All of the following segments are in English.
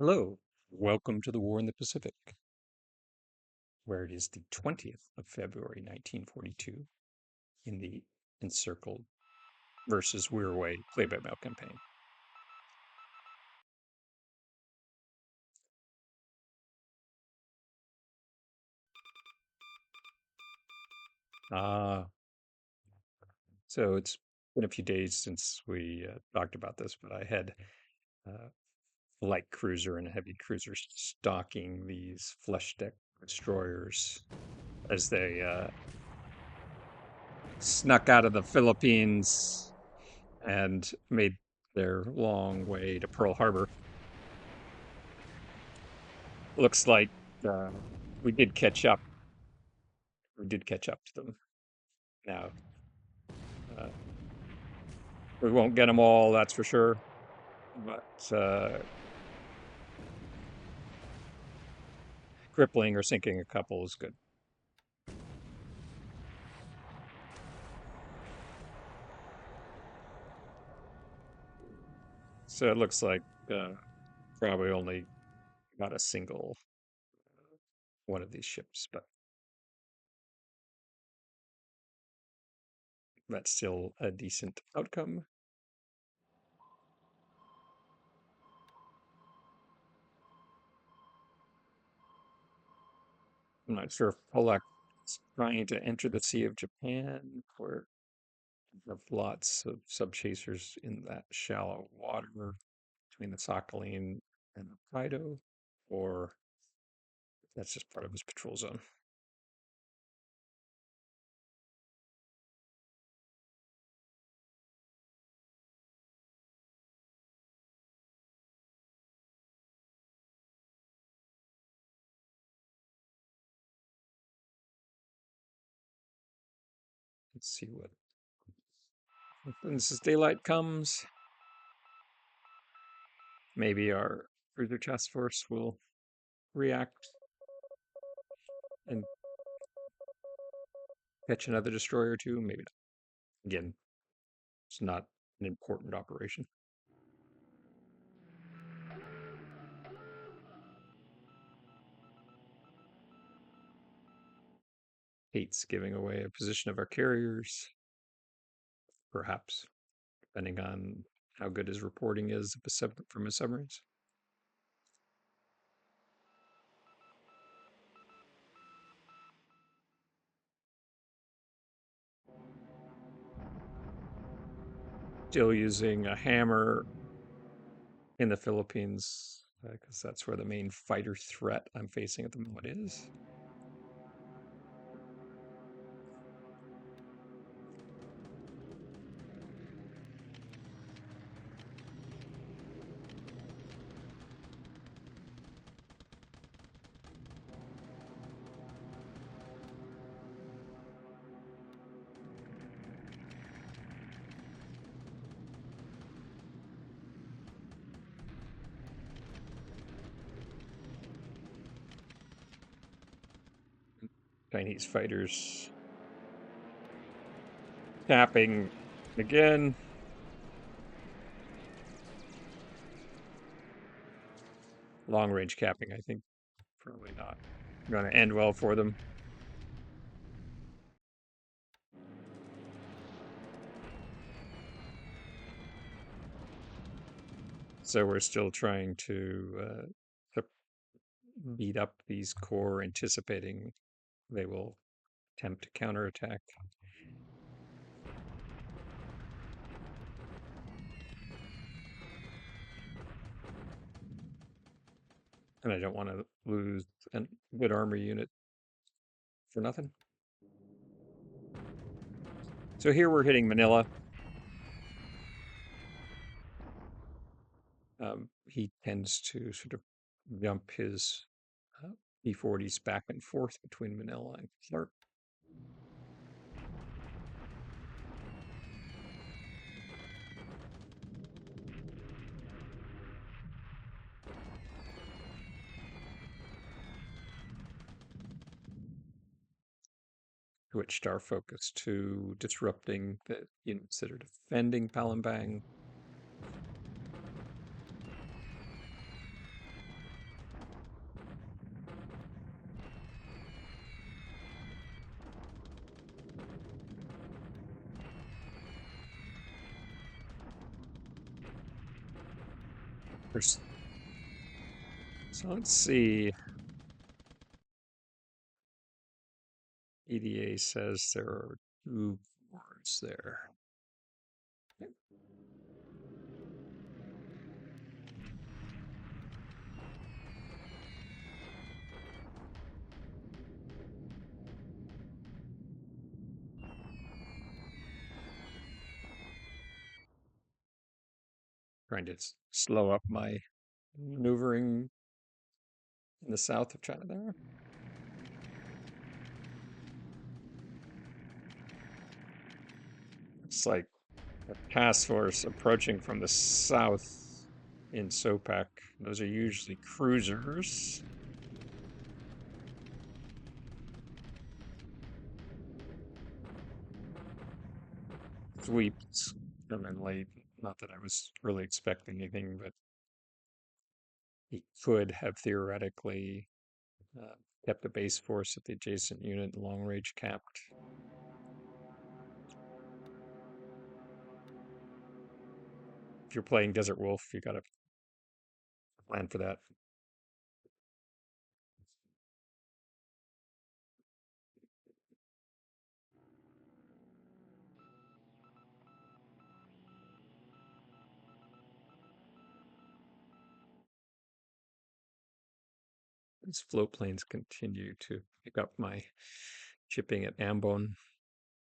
Hello, welcome to the War in the Pacific, where it is the 20th of February, 1942, in the Encircled versus Wirraway play-by-mail campaign. Ah, so it's been a few days since we talked about this, but I had uh, a light cruiser and a heavy cruiser stalking these flush deck destroyers as they snuck out of the Philippines and made their long way to Pearl Harbor. Looks like uh, we did catch up. We did catch up to them. Now, uh, we won't get them all, that's for sure. But crippling or sinking a couple is good. So it looks like probably only got a single one of these ships, but that's still a decent outcome. I'm not sure if Polak is trying to enter the Sea of Japan, where we have lots of subchasers in that shallow water between the Sakhalin and Hokkaido, or that's just part of his patrol zone. Let's see what happens as daylight comes. Maybe our cruiser task force will react and catch another destroyer or two. Maybe not. Again, it's not an important operation. Hates giving away a position of our carriers, perhaps, depending on how good his reporting is from his submarines. Still using a hammer in the Philippines because that's where the main fighter threat I'm facing at the moment is. Chinese fighters tapping again. Long range capping, I think, probably not going to end well for them. So we're still trying to beat up these core, anticipating they will attempt to counterattack. And I don't want to lose a good armor unit for nothing. So here we're hitting Manila. He tends to sort of jump his B-40s back and forth between Manila and Clark. Switched our focus to disrupting the units that are defending Palembang. So let's see. EDA says there are 2 cores there. Trying to slow up my maneuvering in the south of China there. It's like a task force approaching from the south in SOPAC. Those are usually cruisers. Sweeps come in late. Not that I was really expecting anything, but he could have theoretically uh, kept the base force at the adjacent unit long range capped. If you're playing Desert Wolf, you got to plan for that. These float planes continue to pick up my chipping at Ambon.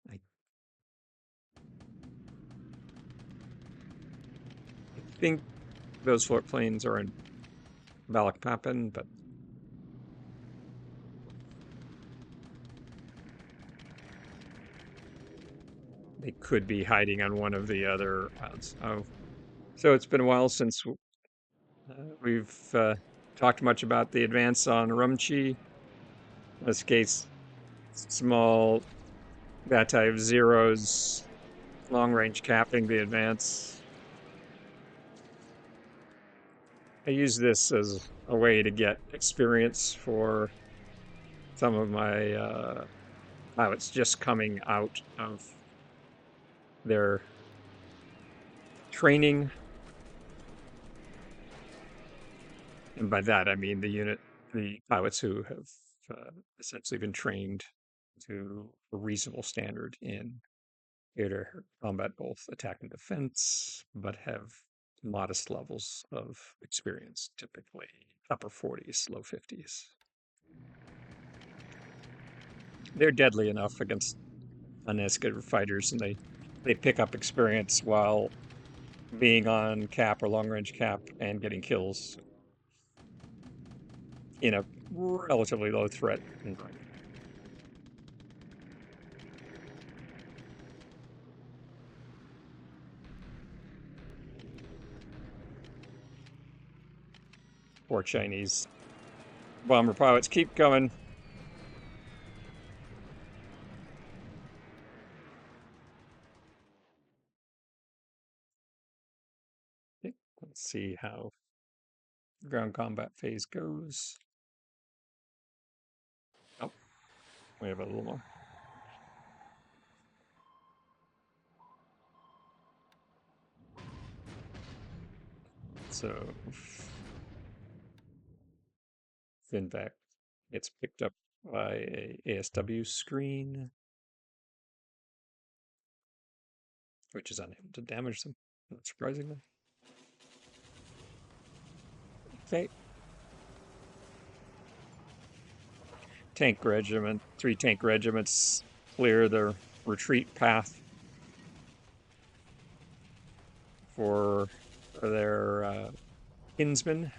I think those float planes are in Balikpapan, but they could be hiding on one of the other islands. Oh, so it's been a while since we've talked much about the advance on Rumchi. In this case, small Bataille zeros, long range capping the advance. I use this as a way to get experience for some of my pilots just coming out of their training. And by that, I mean the pilots who have essentially been trained to a reasonable standard in air-to-air combat, both attack and defense, but have modest levels of experience, typically upper 40s, low 50s. They're deadly enough against uneducated fighters, and they pick up experience while being on cap or long range cap and getting kills in a relatively low threat environment. Poor Chinese bomber pilots keep coming. Okay, let's see how ground combat phase goes. Oh, we have a little more. So Finvac gets picked up by a ASW screen, which is unable to damage them, not surprisingly. Okay. Tank regiment, 3 tank regiments clear the retreat path for their kinsmen.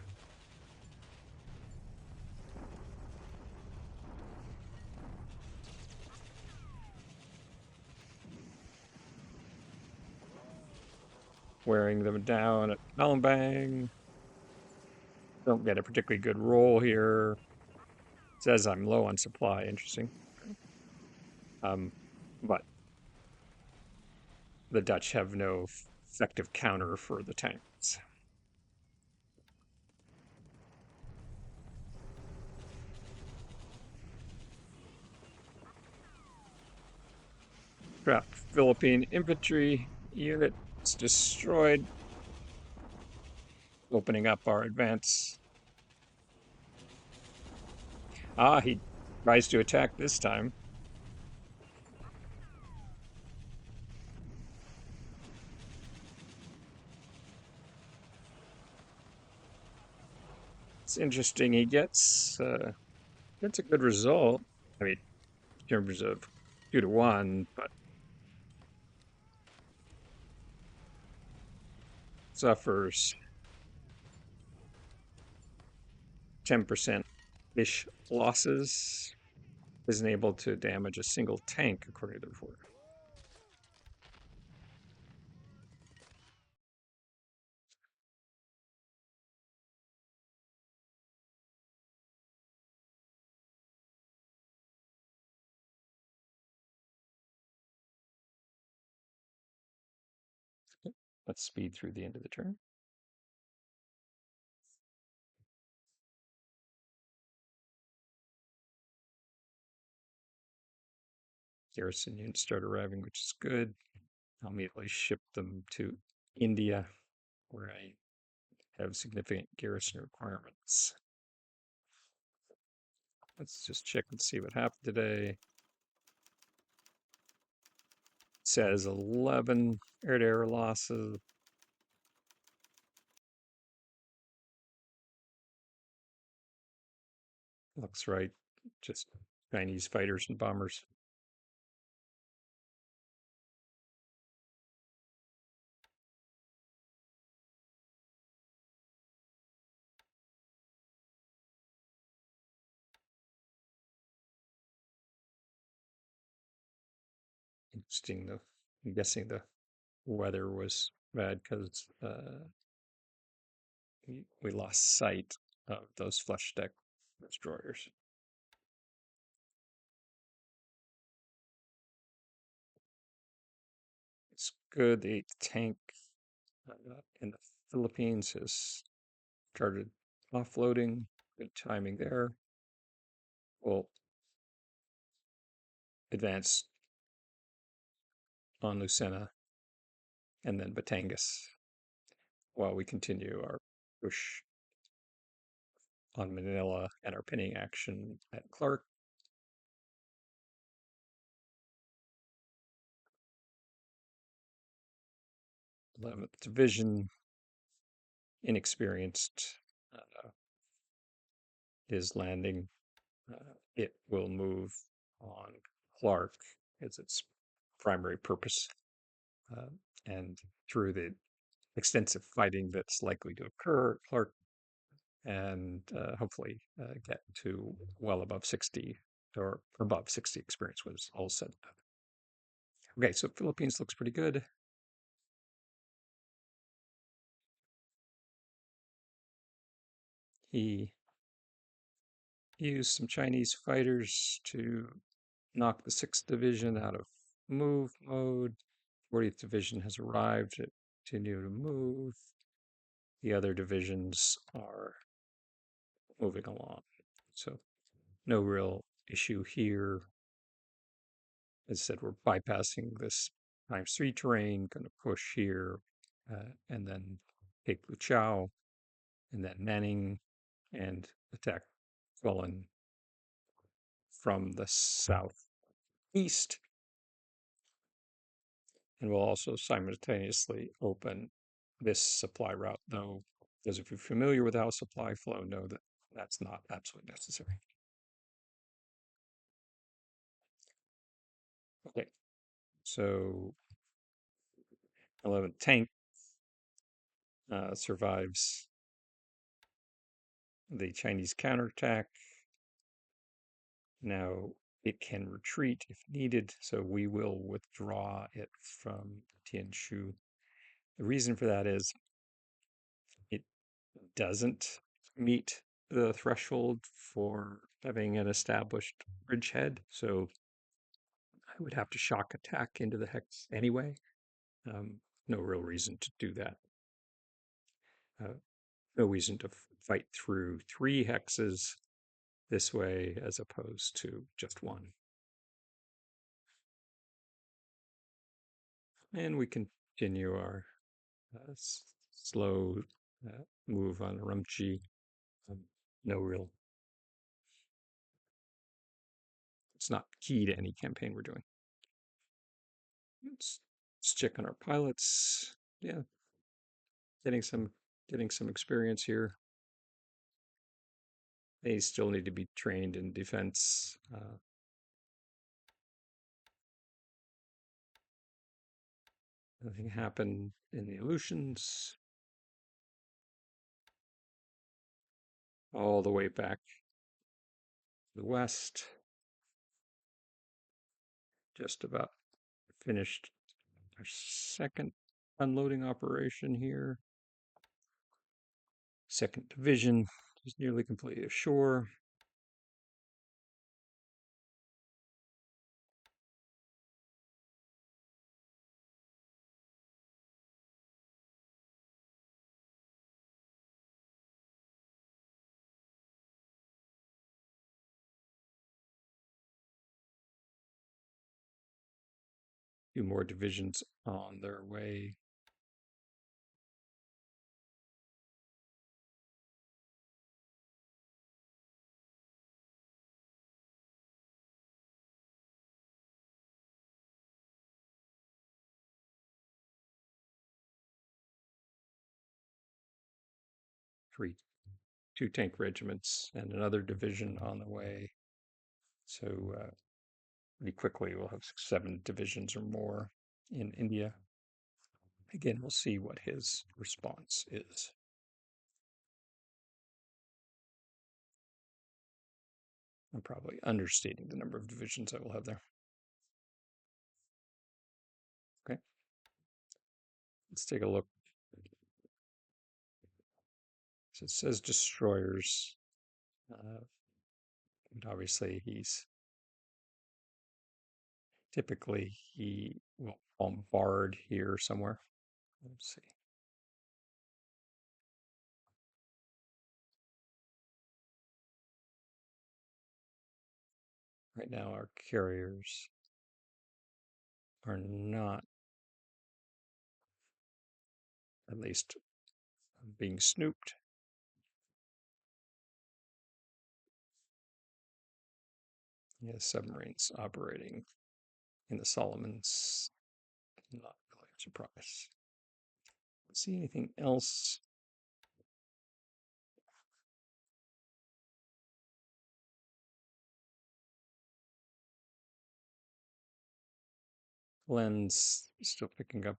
Wearing them down at Malambang. Don't get a particularly good roll here. Says I'm low on supply. Interesting. But the Dutch have no effective counter for the tanks. Trapped Philippine infantry unit is destroyed. opening up our advance. Ah, he tries to attack this time. It's interesting. He gets a good result. I mean, in terms of 2-1, but suffers 10% ish losses. Isn't able to damage a single tank, according to the report. Let's speed through the end of the turn. Garrison units start arriving, which is good. I'll immediately ship them to India, where I have significant garrison requirements. Let's just check and see what happened today. It says 11 air-to-air losses. Looks right. Just Chinese fighters and bombers. Interesting, though. I'm guessing the weather was bad because we lost sight of those flush deck destroyers. It's good. The 8th tank in the Philippines has started offloading. Good timing there. We'll advance on Lucena and then Batangas while we continue our push on Manila and our pinning action at Clark. 11th Division, inexperienced, is landing. It will move on Clark as its primary purpose. Uh, and through the extensive fighting that's likely to occur at Clark, and hopefully get to well above 60 or above 60 experience was all said. Okay, so Philippines looks pretty good. He used some Chinese fighters to knock the 6th Division out of move mode. 40th Division has arrived to continue to move. The other divisions are moving along. So no real issue here. As I said, we're bypassing this ×3 terrain, going to push here, and then take Luchao, and then Nanning, and attack Guilin from the southeast. And we'll also simultaneously open this supply route, though, because if you're familiar with how supply flow, know that that's not absolutely necessary. Okay, so 11th tank survives the Chinese counterattack. Now it can retreat if needed, so we will withdraw it from Tianshu. The reason for that is it doesn't meet the threshold for having an established bridgehead, so I would have to shock attack into the hex anyway. No real reason to do that. No reason to fight through 3 hexes this way as opposed to just 1. And we continue our slow move on Urumqi. No real, it's not key to any campaign we're doing. Let's check on our pilots. Yeah, getting some getting some experience here. They still need to be trained in defense. Nothing happened in the Aleutians. All the way back to the west. Just about finished our second unloading operation here. Second division is nearly completely ashore. Few more divisions on their way. Two tank regiments and another division on the way. So pretty quickly we'll have 7 divisions or more in India. Again, we'll see what his response is. I'm probably understating the number of divisions I will have there. Okay, let's take a look. So it says destroyers. And obviously he will bombard here somewhere. Let's see. Right now our carriers are not, at least, being snooped. Yeah, submarines operating in the Solomons. Not really a surprise. See anything else? Glenn's still picking up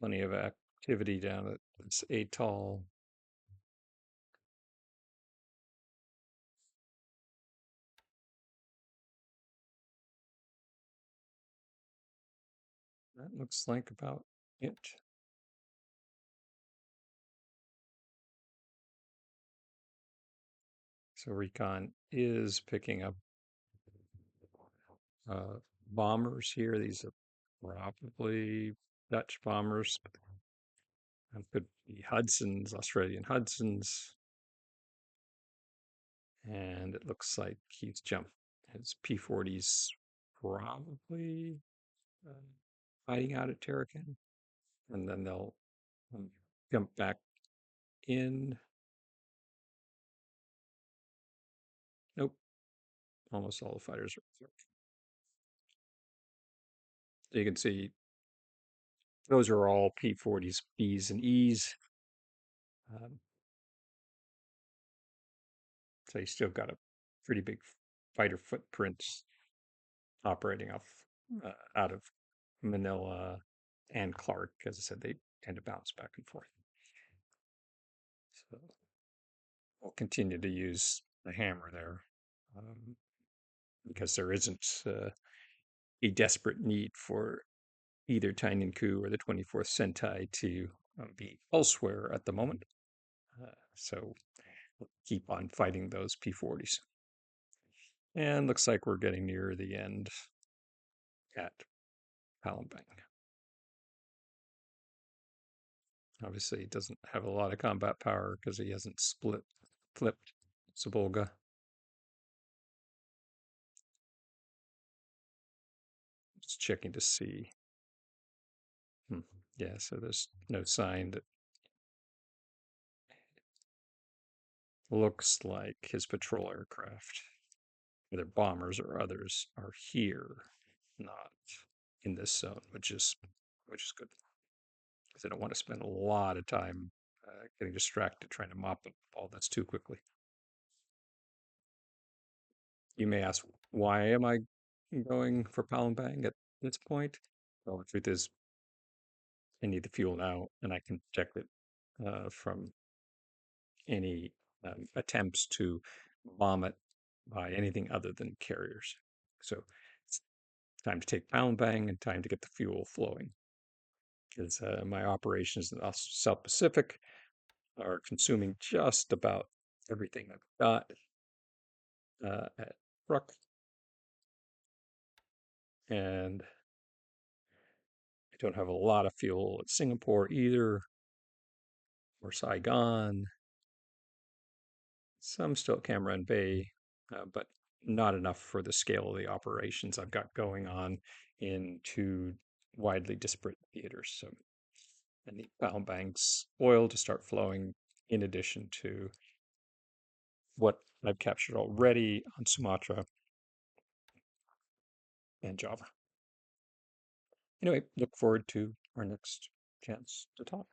plenty of activity down at this atoll. That looks like about it. So recon is picking up bombers here. These are probably Dutch bombers. Could be Hudson's, Australian Hudson's. And it looks like he's jumped. His P-40's probably uh, hiding out at Tarakan. And then they'll jump back in. Nope. Almost all the fighters are reserved. So you can see those are all P-40s, Bs, and Es. Um, so you still got a pretty big fighter footprint operating off out of Manila and Clark. As I said, they tend to bounce back and forth. So we'll continue to use the hammer there because there isn't a desperate need for either Taininku or the 24th Sentai to be elsewhere at the moment. So we'll keep on fighting those P-40s. And looks like we're getting near the end at Palembang. Obviously, he doesn't have a lot of combat power because he hasn't flipped Sabolga. Just checking to see. Yeah, so there's no sign that looks like his patrol aircraft, whether bombers or others, are here, not in this zone, which is good because I don't want to spend a lot of time getting distracted trying to mop up all this too quickly. You may ask, why am I going for Palembang at this point? Well, the truth is, I need the fuel now, and I can protect it from any attempts to bomb it by anything other than carriers. So it's time to take Palembang and time to get the fuel flowing. Because my operations in the South Pacific are consuming just about everything I've got at Brook, and I don't have a lot of fuel at Singapore either, or Saigon. Some still at Cameron Bay, but not enough for the scale of the operations I've got going on in two widely disparate theaters. So I need Palembang's oil to start flowing in addition to what I've captured already on Sumatra and Java. Anyway, look forward to our next chance to talk.